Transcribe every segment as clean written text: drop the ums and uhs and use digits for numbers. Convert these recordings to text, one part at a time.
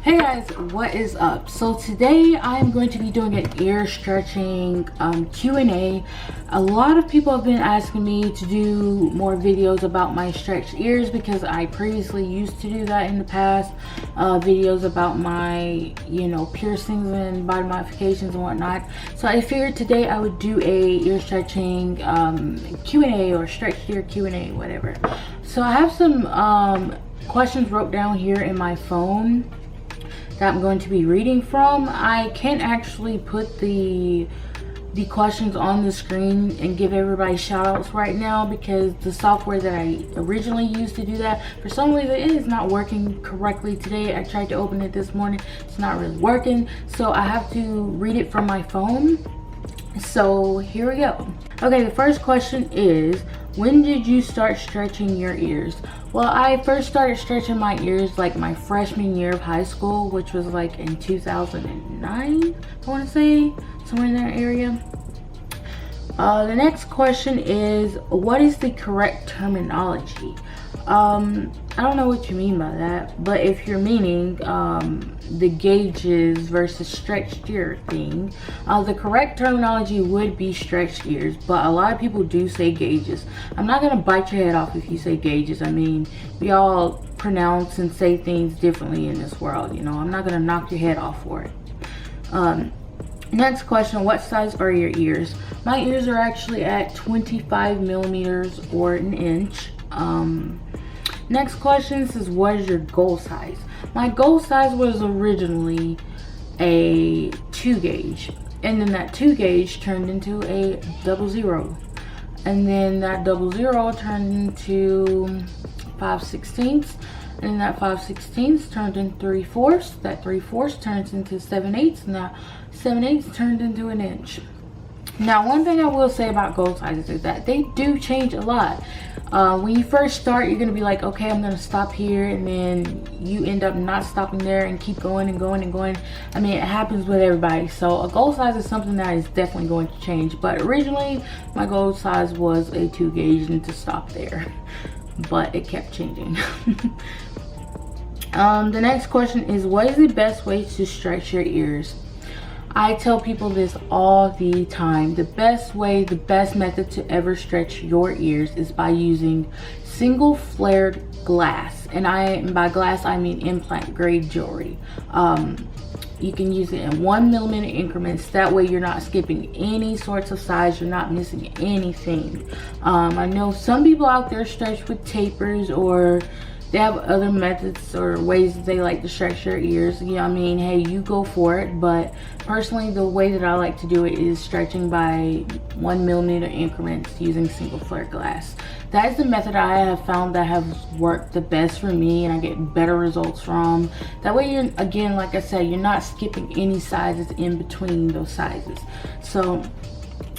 Hey guys, what is up? So today I'm going to be doing an ear stretching Q&A. A lot of people have been asking me to do more videos about my stretched ears because I previously used to do that in the past. Videos about my, piercings and body modifications and whatnot. So I figured today I would do a ear stretching Q&A or stretched ear Q&A, whatever. So I have some questions wrote down here in my phone that I'm going to be reading from. I can't actually put the questions on the screen and give everybody shout outs right now because the software that I originally used to do that, for some reason it is not working correctly today. I tried to open it this morning, it's not really working, so I have to read it from my phone. So here we go. Okay, the first question is, when did you start stretching your ears? Well, I first started stretching my ears like my freshman year of high school, which was like in 2009, I want to say, somewhere in that area. The next question is, what is the correct terminology? I don't know what you mean by that, but if you're meaning the gauges versus stretched ear thing, the correct terminology would be stretched ears, but a lot of people do say gauges. I'm not gonna bite your head off if you say gauges. I mean, we all pronounce and say things differently in this world, I'm not gonna knock your head off for it. Next question, what size are your ears? My ears are actually at 25 millimeters or an inch. Next question says, what is your goal size? My goal size was originally a 2 gauge, and then that 2 gauge turned into a 00, and then that 00 turned into 5/16, and then that 5/16 turned into 3/4, that 3/4 turns into 7/8, and that 7/8 turned into an inch. Now, one thing I will say about goal sizes is that they do change a lot. When you first start, you're gonna be like, okay, I'm gonna stop here, and then you end up not stopping there and keep going and going and going. I mean, it happens with everybody. So a goal size is something that is definitely going to change. But originally, my goal size was a 2 gauge and to stop there. But it kept changing. The next question is, what is the best way to stretch your ears? I tell people this all the time. The best way, the best method to ever stretch your ears is by using single flared glass. And by glass, I mean implant grade jewelry. You can use it in 1 millimeter increments. That way you're not skipping any sorts of size. You're not missing anything. I know some people out there stretch with tapers, or they have other methods or ways that they like to stretch their ears. Hey, you go for it. But personally, the way that I like to do it is stretching by 1 millimeter increments using single flare glass. That is the method I have found that has worked the best for me, and I get better results from. That way, you're, again, like I said, you're not skipping any sizes in between those sizes. So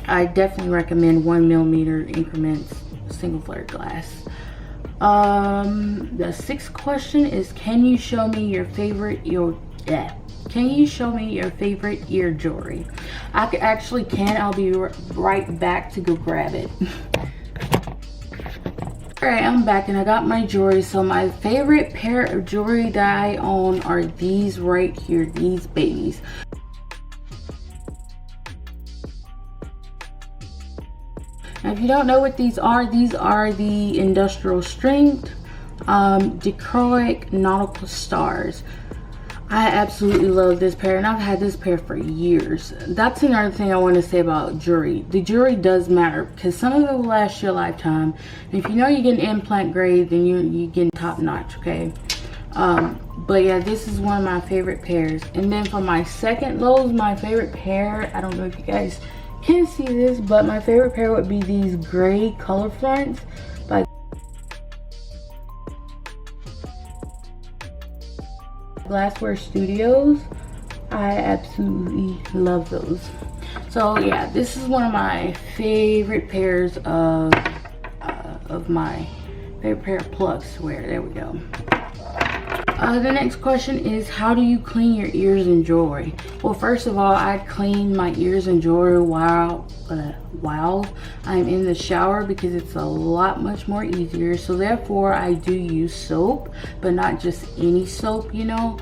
I definitely recommend 1 millimeter increments, single flare glass. The 6th question is, can you show me your favorite ear jewelry? I actually can. I'll be right back to go grab it. Alright, I'm back and I got my jewelry. So my favorite pair of jewelry that I own are these right here, these babies. Now, if you don't know what these are the industrial strength dichroic nautical stars. I absolutely love this pair, and I've had this pair for years. That's another thing I want to say about jewelry. The jewelry does matter, because some of it will last your lifetime. And if you know you're getting implant grade, then you're getting top notch, okay? But yeah, this is one of my favorite pairs. And then for my second lobes, my favorite pair, I don't know if you guys can see this, but my favorite pair would be these gray color fronts by Glassware Studios. I absolutely love those. So yeah, this is one of my favorite pairs of my favorite pair of plugs to wear. There we go. The next question is, how do you clean your ears and jewelry? Well, first of all, I clean my ears and jewelry while I'm in the shower because it's a lot much more easier. So therefore, I do use soap, but not just any soap, you know.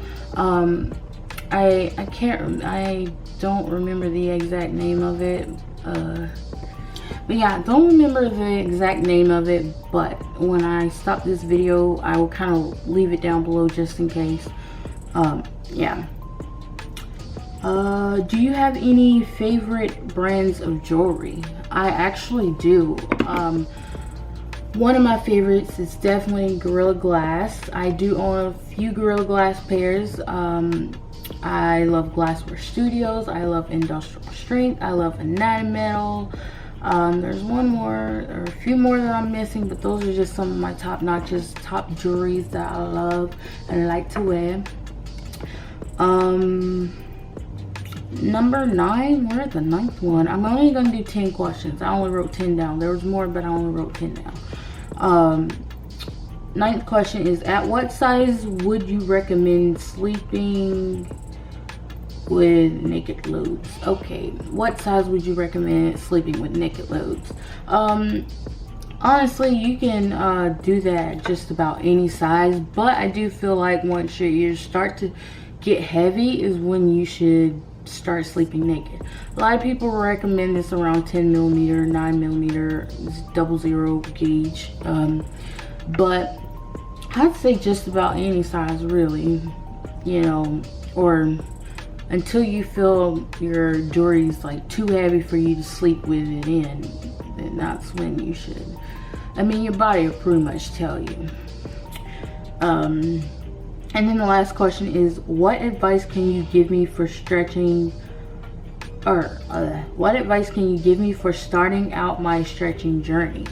I don't remember the exact name of it. But yeah, I don't remember the exact name of it, but when I stop this video, I will kind of leave it down below just in case. Yeah. Do you have any favorite brands of jewelry? I actually do. One of my favorites is definitely Gorilla Glass. I do own a few Gorilla Glass pairs. I love Glassware Studios. I love Industrial Strength. I love Anatometal. There's one more or a few more that I'm missing, but those are just some of my top notches, top jewelries that I love and like to wear. Number 9, where's the 9th one? I'm only gonna do 10 questions. I only wrote 10 down. There was more, but I only wrote 10 down. 9th question is, at what size would you recommend sleeping with naked lobes? Okay, what size would you recommend sleeping with naked lobes? Honestly, you can do that just about any size, but I do feel like once your ears start to get heavy is when you should start sleeping naked. A lot of people recommend this around 10mm, 9mm, 00 gauge, but I'd say just about any size, really, you know, or until you feel your jewelry's like too heavy for you to sleep with it in, then that's when you should. I mean, your body will pretty much tell you. And then the last question is, what advice can you give me for stretching, or what advice can you give me for starting out my stretching journey?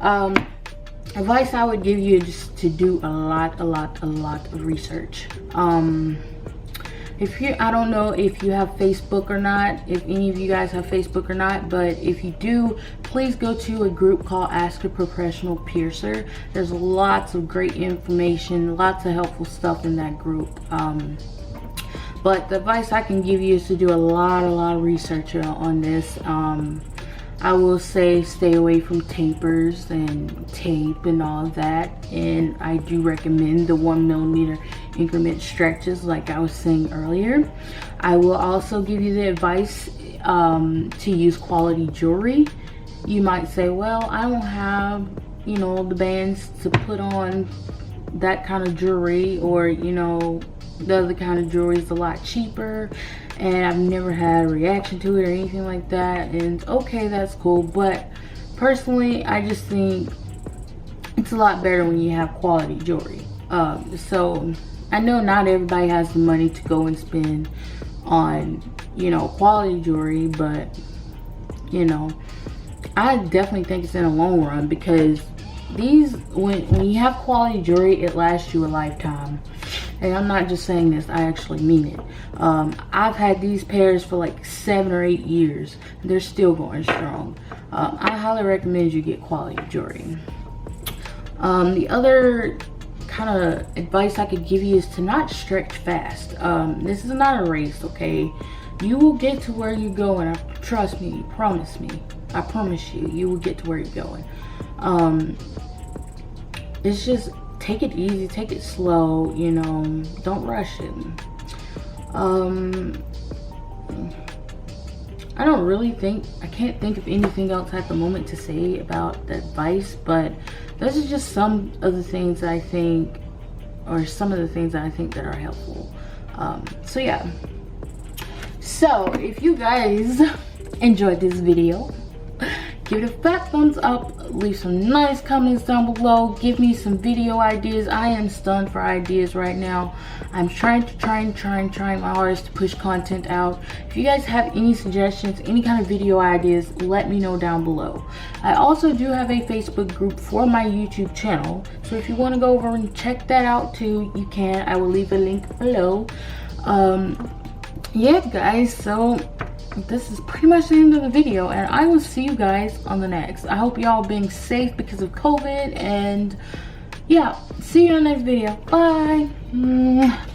Advice I would give you is just to do a lot of research. I don't know if you have Facebook or not, if any of you guys have Facebook or not, but if you do, please go to a group called Ask a Professional Piercer. There's lots of great information, lots of helpful stuff in that group. But the advice I can give you is to do a lot of research on this. I will say stay away from tapers and tape and all of that, and I do recommend the 1mm increment stretches like I was saying earlier. I will also give you the advice to use quality jewelry. You might say, well, I don't have, you know, the bands to put on that kind of jewelry, or, you know, the other kind of jewelry is a lot cheaper and I've never had a reaction to it or anything like that. And okay, that's cool, but personally I just think it's a lot better when you have quality jewelry. So I know not everybody has the money to go and spend on, you know, quality jewelry, but you know, I definitely think it's in the long run, because these, when you have quality jewelry, it lasts you a lifetime. And I'm not just saying this, I actually mean it. I've had these pairs for like 7 or 8 years. They're still going strong. I highly recommend you get quality jewelry. The other kind of advice I could give you is to not stretch fast. This is not a race, okay? You will get to where you're going. Trust me, promise me. I promise you, you will get to where you're going. It's just, take it easy, take it slow, you know, don't rush it. I don't really think, I can't think of anything else at the moment to say about the advice, but those are just some of the things I think, or some of the things that I think that are helpful. So yeah. So if you guys enjoyed this video, give it a fat thumbs up, leave some nice comments down below, give me some video ideas. I am stunned for ideas right now. I'm trying my hardest to push content out. If you guys have any suggestions, any kind of video ideas, let me know down below. I also do have a Facebook group for my YouTube channel, so if you want to go over and check that out too, you can. I will leave a link below. Yeah guys, so this is pretty much the end of the video, and I will see you guys on the next. I hope y'all being safe because of COVID, and yeah, see you in the next video. Bye.